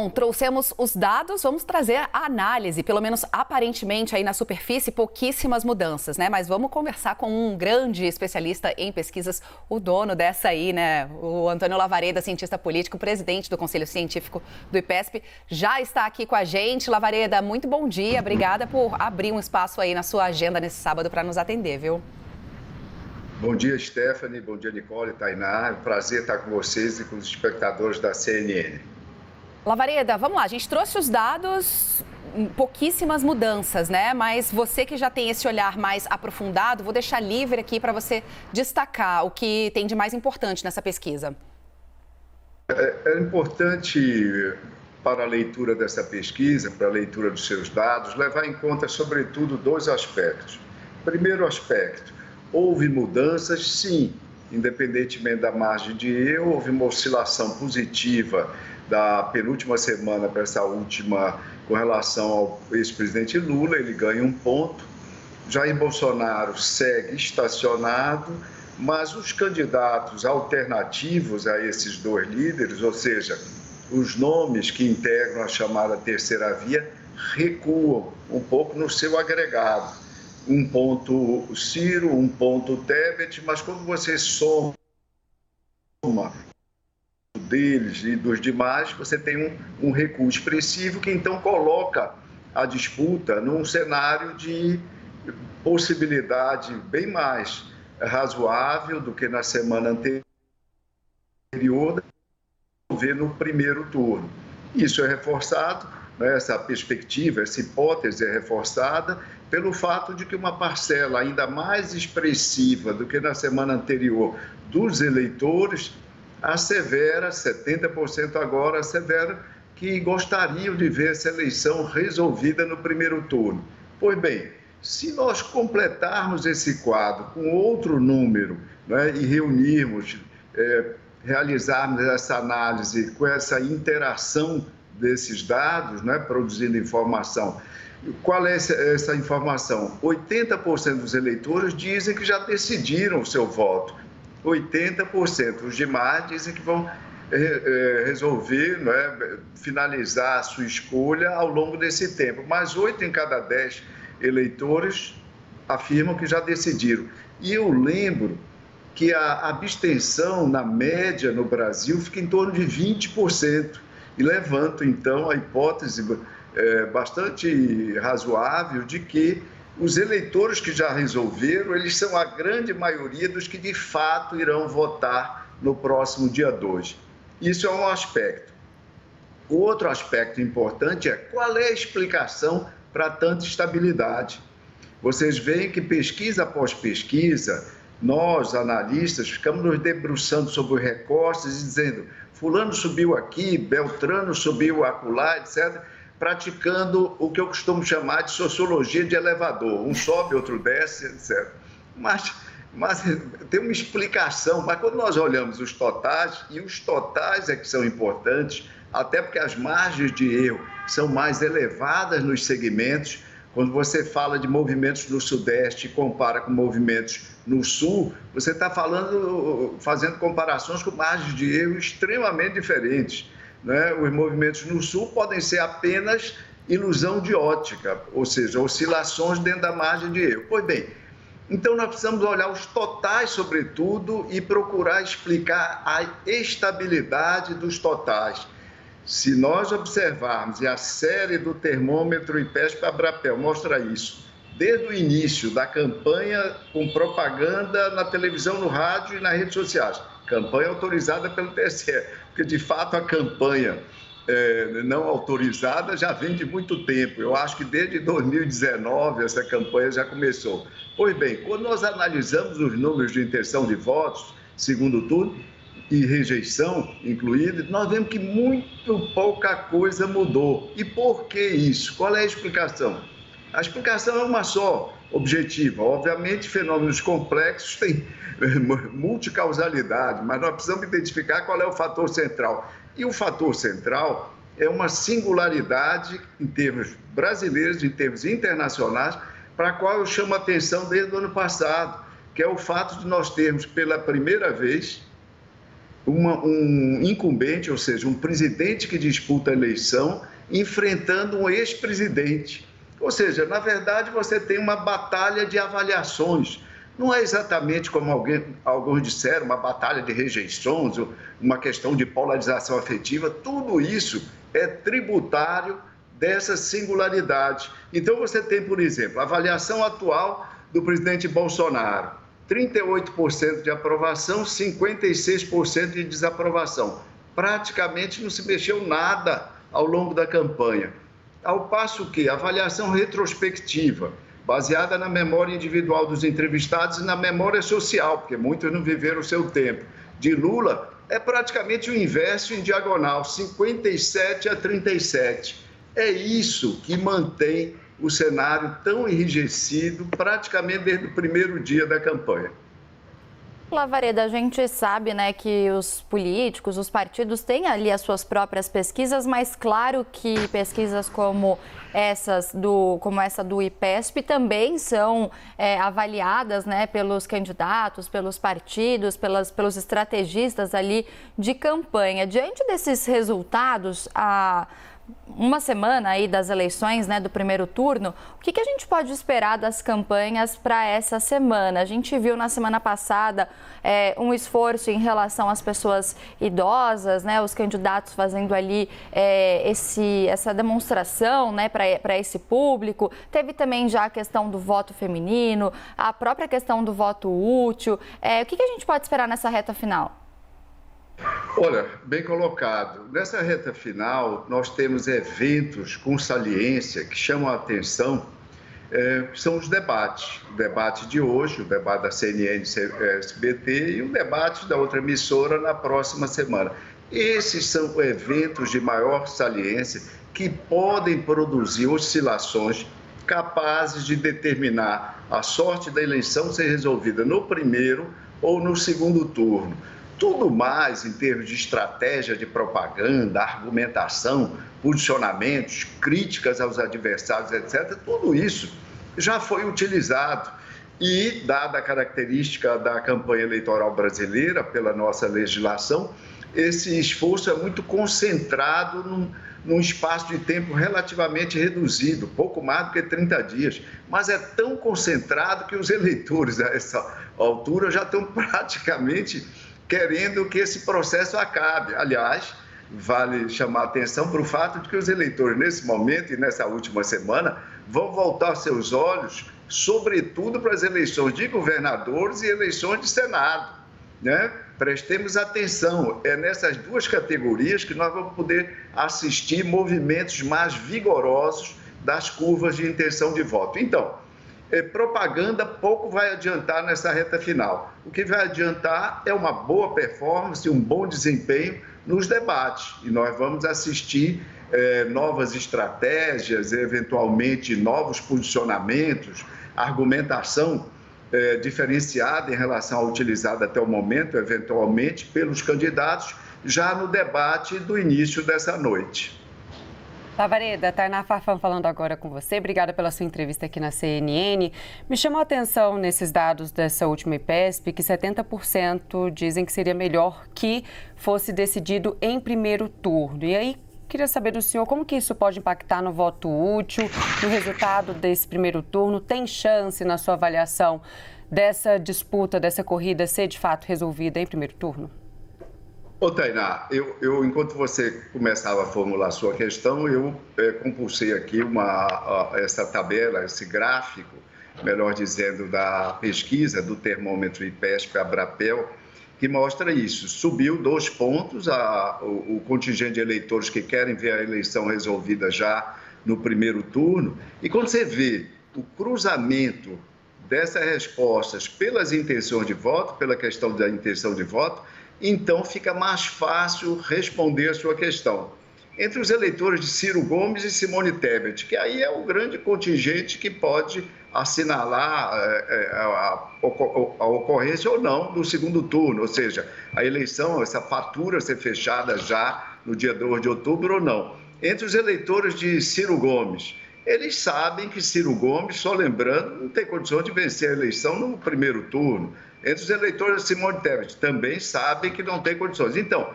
Bom, trouxemos os dados, vamos trazer a análise, pelo menos aparentemente aí na superfície, pouquíssimas mudanças, né? Mas vamos conversar com um grande especialista em pesquisas, o dono dessa aí, né? O Antônio Lavareda, cientista político, presidente do Conselho Científico do IPESP, já está aqui com a gente. Lavareda, muito bom dia, obrigada por abrir um espaço aí na sua agenda nesse sábado para nos atender, viu? Bom dia, Stephanie, bom dia, Nicole, Tainá. É um prazer estar com vocês e com os espectadores da CNN. Lavareda, vamos lá, a gente trouxe os dados, pouquíssimas mudanças, né? Mas você que já tem esse olhar mais aprofundado, vou deixar livre aqui para você destacar o que tem de mais importante nessa pesquisa. É importante para a leitura dessa pesquisa, para a leitura dos seus dados, levar em conta, sobretudo, dois aspectos. Primeiro aspecto, houve mudanças, sim, independentemente da margem de erro, houve uma oscilação positiva da penúltima semana para essa última com relação ao ex-presidente Lula, ele ganha 1 ponto. Jair Bolsonaro segue estacionado, mas os candidatos alternativos a esses dois líderes, ou seja, os nomes que integram a chamada terceira via, recuam um pouco no seu agregado. 1 ponto Ciro, 1 ponto Tebet, mas quando você soma deles e dos demais, você tem um recuo expressivo que então coloca a disputa num cenário de possibilidade bem mais razoável do que na semana anterior, ver no primeiro turno. Isso é reforçado, né, essa perspectiva, essa hipótese é reforçada pelo fato de que uma parcela ainda mais expressiva do que na semana anterior dos eleitores assevera, 70% agora assevera, que gostariam de ver essa eleição resolvida no primeiro turno. Pois bem, se nós completarmos esse quadro com outro número, né, e reunirmos, realizarmos essa análise com essa interação desses dados, né, produzindo informação. Qual é essa informação? 80% dos eleitores dizem que já decidiram o seu voto. 80%. Os demais dizem que vão resolver, né, finalizar a sua escolha ao longo desse tempo. Mas 8 em cada 10 eleitores afirmam que já decidiram. E eu lembro que a abstenção, na média, no Brasil, fica em torno de 20%. E levanto, então, a hipótese bastante razoável de que os eleitores que já resolveram, eles são a grande maioria dos que, de fato, irão votar no próximo dia 2. Isso é um aspecto. O outro aspecto importante é qual é a explicação para tanta estabilidade. Vocês veem que pesquisa após pesquisa, nós, analistas, ficamos nos debruçando sobre os recortes e dizendo fulano subiu aqui, Beltrano subiu acolá, etc., praticando o que eu costumo chamar de sociologia de elevador. Um sobe, outro desce, etc. Mas tem uma explicação. Mas quando nós olhamos os totais, e os totais é que são importantes, até porque as margens de erro são mais elevadas nos segmentos. Quando você fala de movimentos no Sudeste e compara com movimentos no Sul, você está fazendo comparações com margens de erro extremamente diferentes. Né? Os movimentos no Sul podem ser apenas ilusão de ótica, ou seja, oscilações dentro da margem de erro. Pois bem, então nós precisamos olhar os totais, sobretudo, e procurar explicar a estabilidade dos totais. Se nós observarmos, e a série do termômetro IPESP-Abrapel mostra isso, desde o início da campanha com propaganda na televisão, no rádio e nas redes sociais, campanha autorizada pelo TSE, porque de fato a campanha não autorizada já vem de muito tempo. Eu acho que desde 2019 essa campanha já começou. Pois bem, quando nós analisamos os números de intenção de votos, segundo turno, e rejeição incluída, nós vemos que muito pouca coisa mudou. E por que isso? Qual é a explicação? A explicação é uma só, objetiva. Obviamente, fenômenos complexos têm multicausalidade, mas nós precisamos identificar qual é o fator central. E o fator central é uma singularidade em termos brasileiros, em termos internacionais, para a qual eu chamo a atenção desde o ano passado, que é o fato de nós termos, pela primeira vez, um incumbente, ou seja, um presidente que disputa a eleição, enfrentando um ex-presidente. Ou seja, na verdade, você tem uma batalha de avaliações. Não é exatamente como alguns disseram, uma batalha de rejeições, uma questão de polarização afetiva. Tudo isso é tributário dessa singularidade. Então, você tem, por exemplo, a avaliação atual do presidente Bolsonaro. 38% de aprovação, 56% de desaprovação. Praticamente não se mexeu nada ao longo da campanha. Ao passo que a avaliação retrospectiva, baseada na memória individual dos entrevistados e na memória social, porque muitos não viveram o seu tempo, de Lula, é praticamente o inverso em diagonal, 57-37. É isso que mantém o cenário tão enrijecido praticamente desde o primeiro dia da campanha. Lavareda, a gente sabe, né, que os políticos, os partidos têm ali as suas próprias pesquisas, mas claro que pesquisas como essa do IPESP também são avaliadas, né, pelos candidatos, pelos partidos, pelos estrategistas ali de campanha. Diante desses resultados, uma semana aí das eleições, né, do primeiro turno, o que a gente pode esperar das campanhas para essa semana? A gente viu na semana passada um esforço em relação às pessoas idosas, né, os candidatos fazendo ali essa demonstração, né, para esse público. Teve também já a questão do voto feminino, a própria questão do voto útil. O que a gente pode esperar nessa reta final? Olha, bem colocado. Nessa reta final, nós temos eventos com saliência que chamam a atenção, são os debates. O debate de hoje, o debate da CNN e SBT e o debate da outra emissora na próxima semana. Esses são eventos de maior saliência que podem produzir oscilações capazes de determinar a sorte da eleição ser resolvida no primeiro ou no segundo turno. Tudo mais em termos de estratégia de propaganda, argumentação, posicionamentos, críticas aos adversários, etc., tudo isso já foi utilizado. E, dada a característica da campanha eleitoral brasileira, pela nossa legislação, esse esforço é muito concentrado num espaço de tempo relativamente reduzido, pouco mais do que 30 dias. Mas é tão concentrado que os eleitores, a essa altura, já estão praticamente querendo que esse processo acabe. Aliás, vale chamar a atenção para o fato de que os eleitores, nesse momento e nessa última semana, vão voltar seus olhos, sobretudo para as eleições de governadores e eleições de Senado, né? Prestemos atenção, é nessas duas categorias que nós vamos poder assistir movimentos mais vigorosos das curvas de intenção de voto. Então, propaganda pouco vai adiantar nessa reta final. O que vai adiantar é uma boa performance, um bom desempenho nos debates. E nós vamos assistir novas estratégias, eventualmente novos posicionamentos, argumentação diferenciada em relação à utilizada até o momento, eventualmente, pelos candidatos, já no debate do início dessa noite. Lavareda, Tainá Farfan falando agora com você. Obrigada pela sua entrevista aqui na CNN. Me chamou a atenção nesses dados dessa última IPESP que 70% dizem que seria melhor que fosse decidido em primeiro turno. E aí, queria saber do senhor como que isso pode impactar no voto útil, no resultado desse primeiro turno. Tem chance, na sua avaliação, dessa disputa, dessa corrida ser de fato resolvida em primeiro turno? Ô, Tainá, eu enquanto você começava a formular a sua questão, eu compulsei aqui essa tabela, esse gráfico, melhor dizendo, da pesquisa do termômetro IPESP-Abrapel, que mostra isso. Subiu 2 pontos o contingente de eleitores que querem ver a eleição resolvida já no primeiro turno. E quando você vê o cruzamento dessas respostas pelas intenções de voto, pela questão da intenção de voto, então fica mais fácil responder a sua questão. Entre os eleitores de Ciro Gomes e Simone Tebet, que aí é o grande contingente que pode assinalar a ocorrência ou não do segundo turno, ou seja, a eleição, essa fatura ser fechada já no dia 2 de outubro ou não. Entre os eleitores de Ciro Gomes, eles sabem que Ciro Gomes, só lembrando, não tem condição de vencer a eleição no primeiro turno. Entre os eleitores de Simone Tebet também sabem que não tem condições. Então,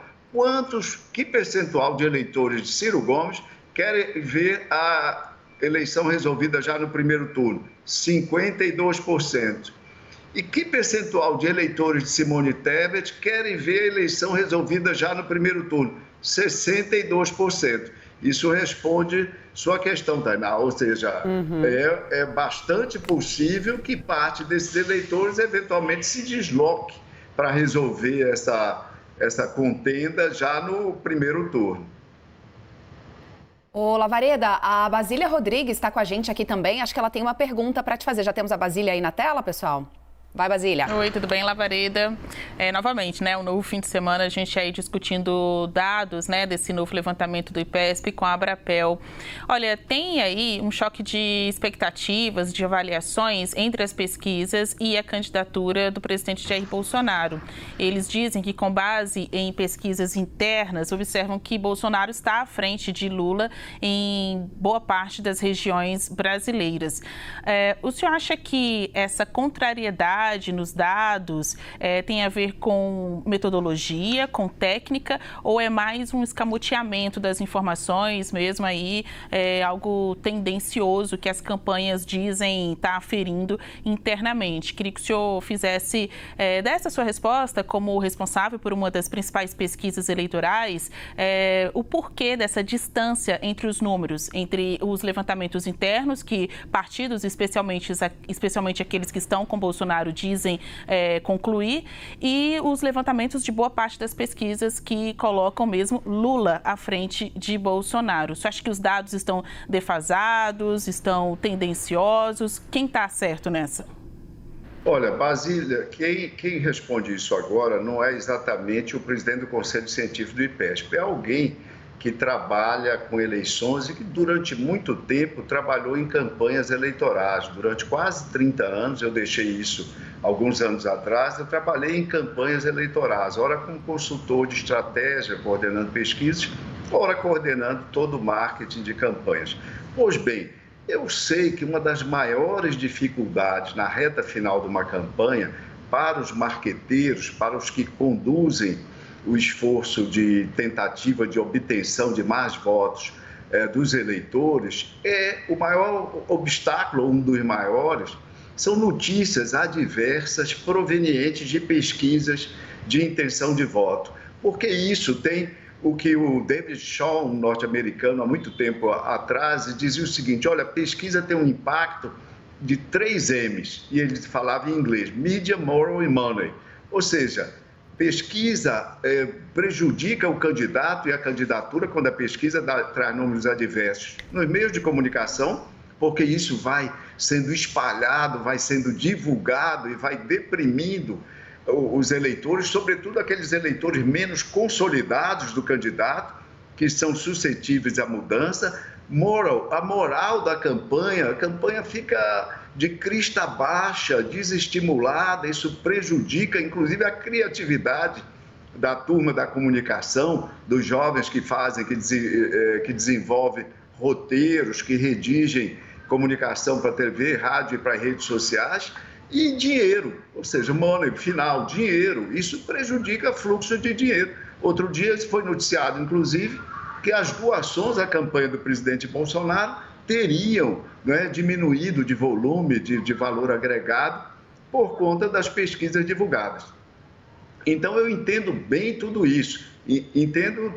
que percentual de eleitores de Ciro Gomes querem ver a eleição resolvida já no primeiro turno? 52%. E que percentual de eleitores de Simone Tebet querem ver a eleição resolvida já no primeiro turno? 62%. Isso responde sua questão, Tainá, ou seja, é bastante possível que parte desses eleitores eventualmente se desloque para resolver essa contenda já no primeiro turno. Ô, Lavareda, a Basília Rodrigues está com a gente aqui também. Acho que ela tem uma pergunta para te fazer. Já temos a Basília aí na tela, pessoal? Vai, Basília. Oi, tudo bem, Lavareda? Novamente, né, um novo fim de semana, a gente aí discutindo dados, né, desse novo levantamento do IPESP com a Abrapel. Olha, tem aí um choque de expectativas, de avaliações entre as pesquisas e a candidatura do presidente Jair Bolsonaro. Eles dizem que, com base em pesquisas internas, observam que Bolsonaro está à frente de Lula em boa parte das regiões brasileiras. O senhor acha que essa contrariedade nos dados tem a ver com metodologia, com técnica, ou é mais um escamoteamento das informações mesmo aí, algo tendencioso que as campanhas dizem estar aferindo internamente? Queria que o senhor fizesse dessa sua resposta como responsável por uma das principais pesquisas eleitorais, o porquê dessa distância entre os números, entre os levantamentos internos que partidos, especialmente aqueles que estão com Bolsonaro, dizem concluir, e os levantamentos de boa parte das pesquisas que colocam mesmo Lula à frente de Bolsonaro. Você acha que os dados estão defasados, estão tendenciosos? Quem está certo nessa? Olha, Basília, quem responde isso agora não é exatamente o presidente do Conselho Científico do IPESP, é alguém que trabalha com eleições e que durante muito tempo trabalhou em campanhas eleitorais. Durante quase 30 anos, eu deixei isso alguns anos atrás, eu trabalhei em campanhas eleitorais, ora como consultor de estratégia, coordenando pesquisas, ora coordenando todo o marketing de campanhas. Pois bem, eu sei que uma das maiores dificuldades na reta final de uma campanha para os marqueteiros, para os que conduzem o esforço de tentativa de obtenção de mais votos dos eleitores, o maior obstáculo, um dos maiores, são notícias adversas provenientes de pesquisas de intenção de voto. Porque isso tem o que o David Shaw, um norte-americano, há muito tempo atrás, dizia o seguinte: olha, a pesquisa tem um impacto de 3 M's, e ele falava em inglês, Media, Moral e Money. Ou seja, pesquisa prejudica o candidato e a candidatura quando a pesquisa traz números adversos nos meios de comunicação, porque isso vai sendo espalhado, vai sendo divulgado e vai deprimindo os eleitores, sobretudo aqueles eleitores menos consolidados do candidato, que são suscetíveis à mudança. A moral da campanha, a campanha fica de crista baixa, desestimulada, isso prejudica inclusive a criatividade da turma da comunicação, dos jovens que fazem, que desenvolvem roteiros, que redigem comunicação para TV, rádio e para redes sociais, e dinheiro, ou seja, money, final, dinheiro, isso prejudica o fluxo de dinheiro. Outro dia foi noticiado, inclusive, que as doações à campanha do presidente Bolsonaro teriam diminuído de volume, de valor agregado, por conta das pesquisas divulgadas. Então, eu entendo bem tudo isso,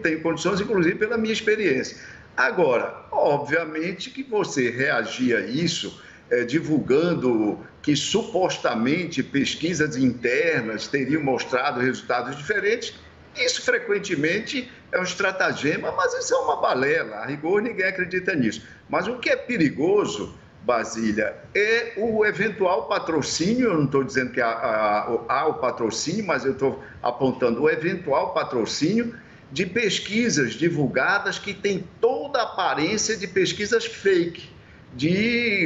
tenho condições, inclusive, pela minha experiência. Agora, obviamente que você reagir a isso, divulgando que supostamente pesquisas internas teriam mostrado resultados diferentes, isso frequentemente é um estratagema, mas isso é uma balela, a rigor ninguém acredita nisso. Mas o que é perigoso, Basília, é o eventual patrocínio, eu não estou dizendo que há o patrocínio, mas eu estou apontando o eventual patrocínio de pesquisas divulgadas que têm toda a aparência de pesquisas fake,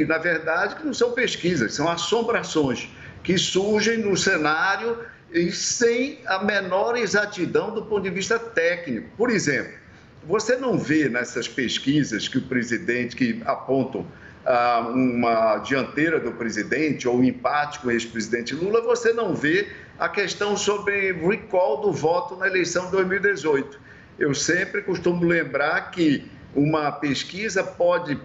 na verdade, que não são pesquisas, são assombrações que surgem no cenário e sem a menor exatidão do ponto de vista técnico. Por exemplo, Você não vê nessas pesquisas que o presidente, que apontam uma dianteira do presidente ou um empate com o ex-presidente Lula, você não vê a questão sobre recall do voto na eleição de 2018. Eu sempre costumo lembrar que uma pesquisa pode,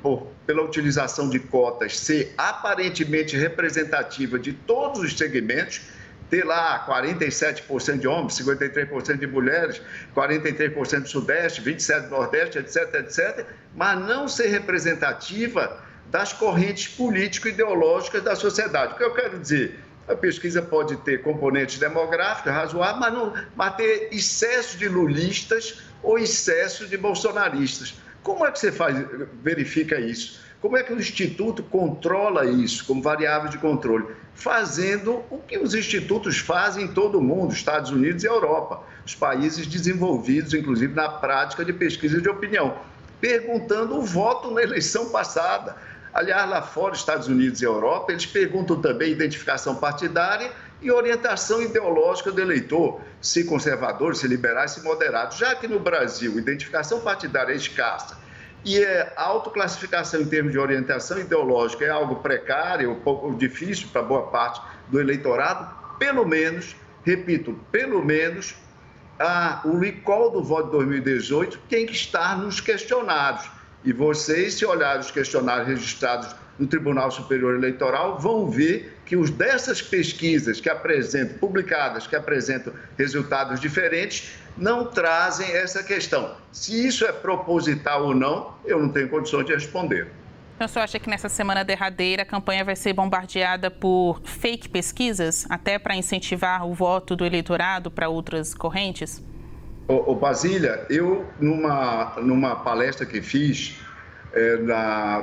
pela utilização de cotas, ser aparentemente representativa de todos os segmentos, ter lá 47% de homens, 53% de mulheres, 43% do Sudeste, 27% do Nordeste, etc., etc., mas não ser representativa das correntes político-ideológicas da sociedade. O que eu quero dizer? A pesquisa pode ter componentes demográficos razoáveis, mas ter excesso de lulistas ou excesso de bolsonaristas. Como é que você verifica isso? Como é que o Instituto controla isso como variável de controle? Fazendo o que os institutos fazem em todo o mundo, Estados Unidos e Europa, os países desenvolvidos, inclusive na prática de pesquisa de opinião, perguntando o voto na eleição passada. Aliás, lá fora, Estados Unidos e Europa, eles perguntam também identificação partidária e orientação ideológica do eleitor, se conservadores, se liberais, se moderados. Já que no Brasil, identificação partidária é escassa e a autoclassificação em termos de orientação ideológica é algo precário, um pouco difícil para boa parte do eleitorado, pelo menos, repito, pelo menos, o recall do voto de 2018 tem que estar nos questionários. E vocês, se olharem os questionários registrados no Tribunal Superior Eleitoral, vão ver que dessas pesquisas publicadas, que apresentam resultados diferentes, não trazem essa questão. Se isso é proposital ou não, eu não tenho condições de responder. Então, o senhor acha que nessa semana derradeira a campanha vai ser bombardeada por fake pesquisas, até para incentivar o voto do eleitorado para outras correntes? Basília, eu, numa palestra que fiz na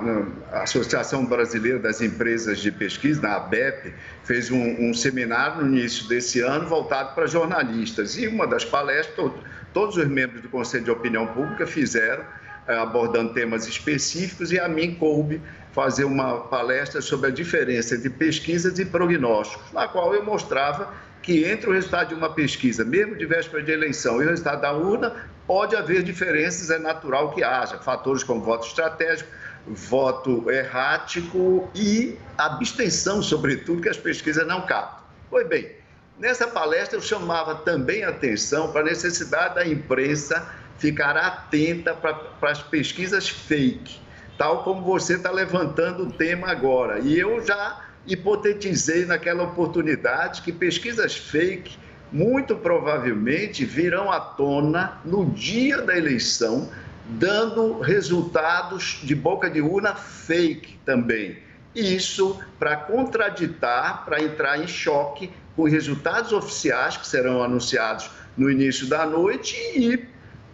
Associação Brasileira das Empresas de Pesquisa, na ABEP, fez um seminário no início desse ano voltado para jornalistas. E uma das palestras, todos os membros do Conselho de Opinião Pública fizeram, abordando temas específicos, e a mim coube fazer uma palestra sobre a diferença entre pesquisas e prognósticos, na qual eu mostrava que entre o resultado de uma pesquisa, mesmo de véspera de eleição, e o resultado da urna, pode haver diferenças, é natural que haja. Fatores como voto estratégico, voto errático e abstenção, sobretudo, que as pesquisas não captam. Pois bem, nessa palestra eu chamava também a atenção para a necessidade da imprensa ficar atenta para as pesquisas fake, tal como você está levantando o tema agora. E eu já hipotetizei naquela oportunidade que pesquisas fake muito provavelmente virão à tona no dia da eleição, dando resultados de boca de urna fake também. Isso para contraditar, para entrar em choque com os resultados oficiais que serão anunciados no início da noite e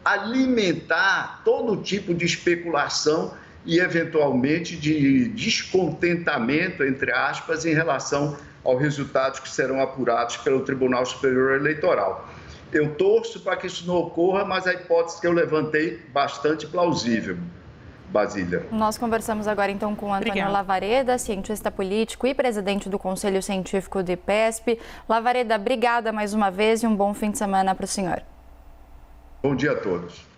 alimentar todo tipo de especulação e, eventualmente, de descontentamento, entre aspas, em relação aos resultados que serão apurados pelo Tribunal Superior Eleitoral. Eu torço para que isso não ocorra, mas a hipótese que eu levantei bastante plausível. Basília. Nós conversamos agora, então, com o Antônio Lavareda, cientista político e presidente do Conselho Científico do IPESP. Lavareda, obrigada mais uma vez e um bom fim de semana para o senhor. Bom dia a todos.